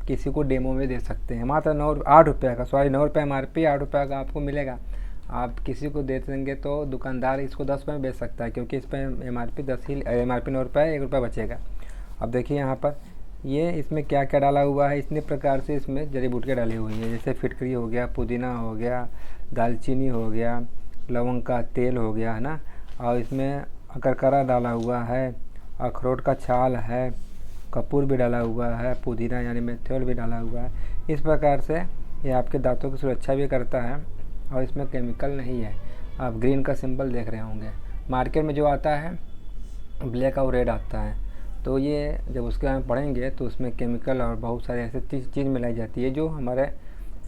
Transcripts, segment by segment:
किसी को डेमो में दे सकते हैं। मात्र 8 रुपये का, सॉरी 9 रुपये MRP, 8 रुपये का आपको मिलेगा। आप किसी को दे देंगे तो दुकानदार इसको 10 रुपये में बेच सकता है, क्योंकि इस पर MRP 9 रुपये, 1 रुपये बचेगा। अब देखिए यहाँ पर ये इसमें क्या क्या डाला हुआ है। इतने प्रकार से इसमें जड़ी बूटियाँ डाली हुई हैं, जैसे फिटकरी हो गया, पुदीना हो गया, दालचीनी हो गया, लौंग का तेल हो गया, है ना। और इसमें करकरा डाला हुआ है, अखरोट का छाल है, कपूर भी डाला हुआ है, पुदीना यानी मेथोल भी डाला हुआ है। इस प्रकार से ये आपके दांतों की सुरक्षा भी करता है और इसमें केमिकल नहीं है। आप ग्रीन का सिंबल देख रहे होंगे, मार्केट में जो आता है ब्लैक और रेड आता है, तो ये जब उसके बारे में पढ़ेंगे तो उसमें केमिकल और बहुत सारे ऐसे चीज़ मिलाई जाती है जो हमारे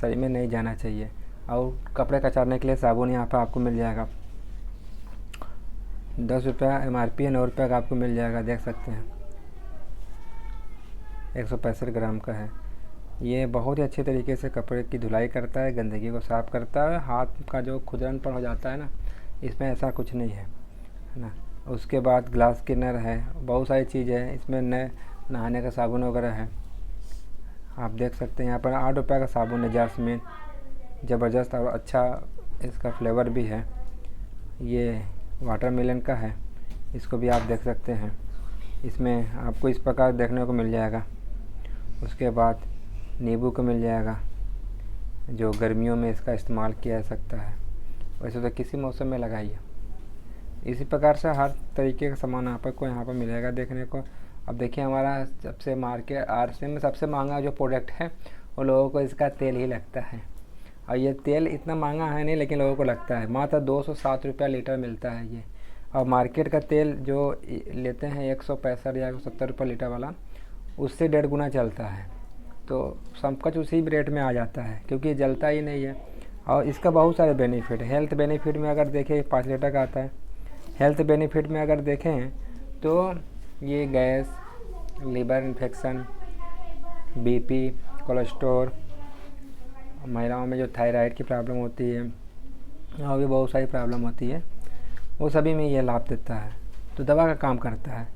शरीर में नहीं जाना चाहिए। और कपड़े कचारने के लिए साबुन यहाँ पर आपको मिल जाएगा, 10 रुपये MRP है, 9 रुपये का आपको मिल जाएगा, देख सकते हैं, 165 ग्राम का है। ये बहुत ही अच्छे तरीके से कपड़े की धुलाई करता है, गंदगी को साफ़ करता है। हाथ का जो खुजलापन हो जाता है ना, इसमें ऐसा कुछ नहीं है ना। उसके बाद ग्लास क्लीनर है, बहुत सारी चीज़ें हैं इसमें, नहाने का साबुन वगैरह है। आप देख सकते हैं यहाँ पर 8 रुपये का साबुन है, जास्मिन, ज़बरदस्त और अच्छा इसका फ्लेवर भी है। ये वाटरमेलन का है, इसको भी आप देख सकते हैं, इसमें आपको इस प्रकार देखने को मिल जाएगा। उसके बाद नींबू का मिल जाएगा, जो गर्मियों में इसका इस्तेमाल किया जा सकता है, वैसे तो किसी मौसम में लगाइए। इसी प्रकार से हर तरीके का सामान आपको यहाँ पर मिलेगा देखने को। अब देखिए हमारा सबसे मार्केट RC में सबसे महंगा जो प्रोडक्ट है वो लोगों को इसका तेल ही लगता है। और ये तेल इतना महंगा है नहीं, लेकिन लोगों को लगता है। मात्र 207 रुपया लीटर मिलता है ये। और मार्केट का तेल जो लेते हैं 165 या 170 रुपये लीटर वाला, उससे 1.5 गुना चलता है, तो सब कुछ उसी रेट में आ जाता है, क्योंकि ये जलता ही नहीं है। और इसका बहुत सारे बेनिफिट है। हेल्थ बेनिफिट में अगर देखें 5 लीटर का आता है। हेल्थ बेनिफिट में अगर देखें तो ये gas, liver infection, BP, cholesterol, महिलाओं में जो थायराइड की प्रॉब्लम होती है और भी बहुत सारी प्रॉब्लम होती है, वो सभी में ये लाभ देता है, तो दवा का काम करता है।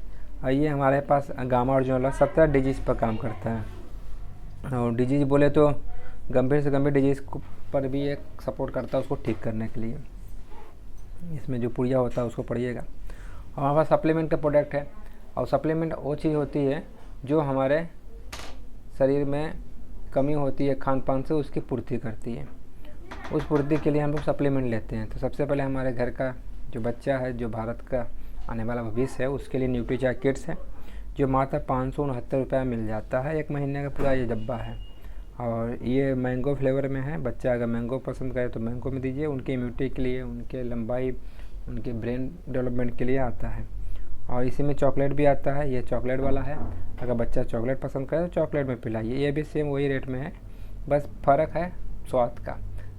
और ये हमारे पास गामा ओरिजिनल 17 डिजीज़ पर काम करता है। और डिजीज़ बोले तो गंभीर से गंभीर डिजीज़ पर भी एक सपोर्ट करता है उसको ठीक करने के लिए। इसमें जो पुड़िया होता है उसको पढ़िएगा। और हमारे पास सप्लीमेंट का प्रोडक्ट है, और सप्लीमेंट वो चीज़ होती है जो हमारे शरीर में कमी होती है खान पान से, उसकी पूर्ति करती है। उस पूर्ति के लिए हम लोग सप्लीमेंट लेते हैं। तो सबसे पहले हमारे घर का जो बच्चा है, जो भारत का आने वाला भविष्य है, उसके लिए न्यूट्रीचार्ज किट्स है, जो मात्र 569 रुपये मिल जाता है। 1 महीने का पूरा ये डब्बा है। और ये मैंगो फ्लेवर में है। बच्चा अगर मैंगो पसंद करे तो मैंगो में दीजिए, उनकी इम्यूनिटी के लिए, उनके लंबाई, उनके ब्रेन डेवलपमेंट के लिए आता है। और इसी में चॉकलेट भी आता है, ये चॉकलेट वाला है। अगर बच्चा चॉकलेट पसंद करे तो चॉकलेट में पिलाइए। ये भी सेम वही रेट में है, बस फ़र्क है स्वाद का,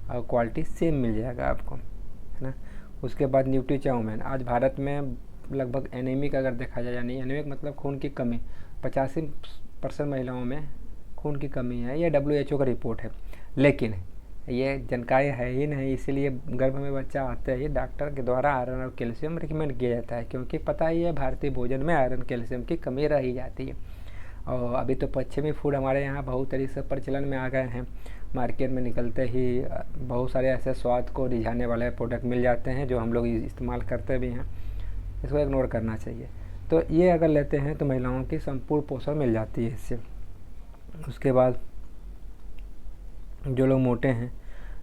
और क्वालिटी सेम मिल जाएगा आपको, है ना। उसके बाद न्यूट्री चाउमीन। आज भारत में लगभग एनीमिक अगर देखा जाए, यानी एनीमिक मतलब खून की कमी, 85% महिलाओं में खून की कमी है। ये WHO का रिपोर्ट है, लेकिन ये जानकारी है ही नहीं, इसीलिए गर्भ में बच्चा आते ही डॉक्टर के द्वारा आयरन और कैल्शियम रिकमेंड किया जाता है, क्योंकि पता ही है भारतीय भोजन में आयरन कैल्शियम की कमी रह ही जाती है। और अभी तो पश्चिमी फूड हमारे यहाँ बहुत तरीके से प्रचलन में आ गए हैं। मार्केट में निकलते ही बहुत सारे ऐसे स्वाद को रिझाने वाले प्रोडक्ट मिल जाते हैं जो हम लोग इस्तेमाल करते भी हैं, इसको इग्नोर करना चाहिए। तो ये अगर लेते हैं तो महिलाओं की संपूर्ण पोषण मिल जाती है इससे। उसके बाद जो लोग मोटे हैं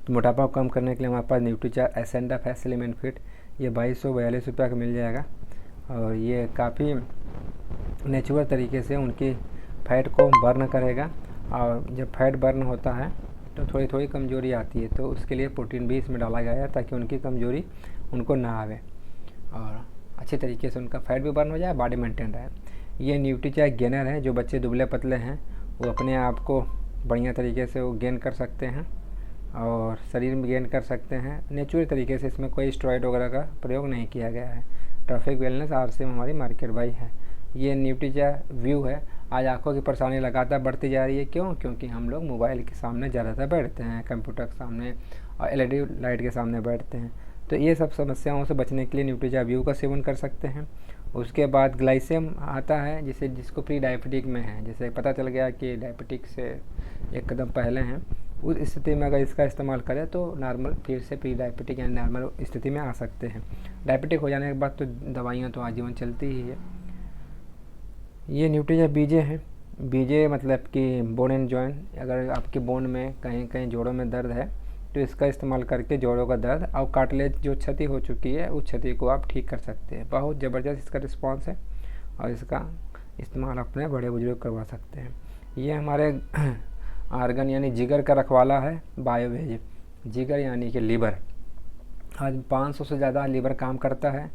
तो मोटापा को कम करने के लिए हमारे पास न्यूट्रीचार्ज एसेंडा फैसिलिमेंट फिट, ये 2242 रुपये का मिल जाएगा। और ये काफ़ी नेचुरल तरीके से उनकी फ़ैट को बर्न करेगा। और जब फैट बर्न होता है तो थोड़ी थोड़ी कमजोरी आती है, तो उसके लिए प्रोटीन भी इसमें डाला गया है ताकि उनकी कमजोरी उनको ना आवे और अच्छे तरीके से उनका फैट भी बर्न हो जाए, बॉडी मेंटेन रहे। ये न्यूट्रीचार्ज गेनर है, जो बच्चे दुबले पतले हैं वो अपने आप को बढ़िया तरीके से वो गेन कर सकते हैं और शरीर में गेन कर सकते हैं नेचुरल तरीके से। इसमें कोई स्टेरॉइड वगैरह का प्रयोग नहीं किया गया है। ट्रैफिक वेलनेस RC में हमारी मार्केट बाई है। ये न्यूट्रीचार्ज व्यू है। आज आंखों की परेशानी लगातार बढ़ती जा रही है, क्यों? क्योंकि हम लोग मोबाइल के सामने ज़्यादातर बैठते हैं, कंप्यूटर के सामने और LED लाइट के सामने बैठते हैं। तो ये सब समस्याओं से बचने के लिए न्यूट्रीचार्ज व्यू का सेवन कर सकते हैं। उसके बाद ग्लाइसेम आता है जिसको प्री डायबिटिक में है, जैसे पता चल गया कि डायबिटिक से एक कदम पहले हैं, उस स्थिति में अगर इसका इस्तेमाल करें तो नॉर्मल फिर से प्री डायबिटिक यानी नॉर्मल स्थिति में आ सकते हैं। डायबिटिक हो जाने के बाद तो दवाइयाँ तो आजीवन चलती ही है। ये न्यूट्रिजा बीजे हैं। बीजे मतलब कि बोन एंड जॉइंट, अगर आपके बोन में कहीं कहीं जोड़ों में दर्द है तो इसका इस्तेमाल करके जोड़ों का दर्द और कार्टिलेज जो क्षति हो चुकी है उस क्षति को आप ठीक कर सकते हैं। बहुत ज़बरदस्त इसका रिस्पॉन्स है और इसका इस्तेमाल अपने बड़े बुजुर्ग करवा सकते हैं। ये हमारे आर्गन यानी जिगर का रखवाला है बायोवेज। जिगर यानी कि लीवर, आज 500 से ज़्यादा लीवर काम करता है।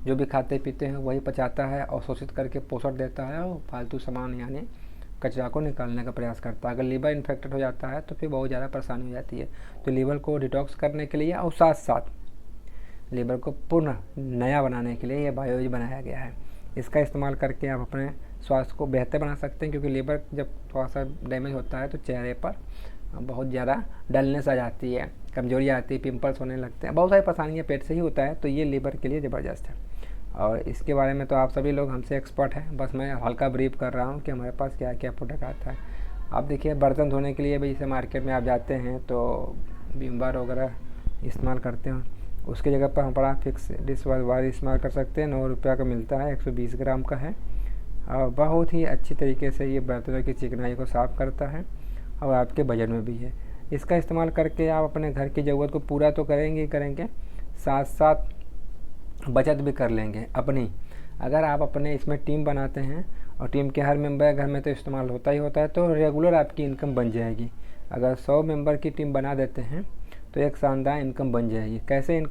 जो भी खाते पीते हैं वही पचाता है, अवशोषित करके पोषण देता है और फालतू सामान यानी कचरा को निकालने का प्रयास करता है। अगर लीवर इन्फेक्टेड हो जाता है तो फिर बहुत ज़्यादा परेशानी हो जाती है। तो लीवर को डिटॉक्स करने के लिए और साथ साथ लीवर को पुनः नया बनाने के लिए ये बायोवेज बनाया गया है। इसका इस्तेमाल करके आप अपने स्वास्थ्य को बेहतर बना सकते हैं, क्योंकि लीवर जब थोड़ा सा डैमेज होता है तो चेहरे पर बहुत ज़्यादा डलनेस आ जाती है, कमजोरी आती है, पिंपल्स होने लगते हैं, बहुत सारी परेशानियाँ पेट से ही होता है। तो ये लीवर के लिए ज़बरदस्त है और इसके बारे में तो आप सभी लोग हमसे एक्सपर्ट हैं, बस मैं हल्का ब्रीफ कर रहा हूँ कि हमारे पास क्या क्या प्रोडक्ट आता है। आप देखिए बर्तन धोने के लिए भी जैसे मार्केट में आप जाते हैं तो विम बार वगैरह इस्तेमाल करते हैं, उसकी जगह पर हम बड़ा फिक्स डिश बार इस्तेमाल कर सकते हैं। 9 रुपये का मिलता है, 120 ग्राम का है और बहुत ही अच्छी तरीके से ये बर्तनों की चिकनाई को साफ़ करता है और आपके बजट में भी है। इसका इस्तेमाल करके आप अपने घर की ज़रूरत को पूरा तो करेंगे ही करेंगे, साथ साथ बचत भी कर लेंगे अपनी। अगर आप अपने इसमें टीम बनाते हैं और टीम के हर मेंबर घर में तो इस्तेमाल होता ही होता है, तो रेगुलर आपकी इनकम बन जाएगी। अगर 100 मेंबर की टीम बना देते हैं तो एक शानदार इनकम बन जाएगी। कैसे इनकम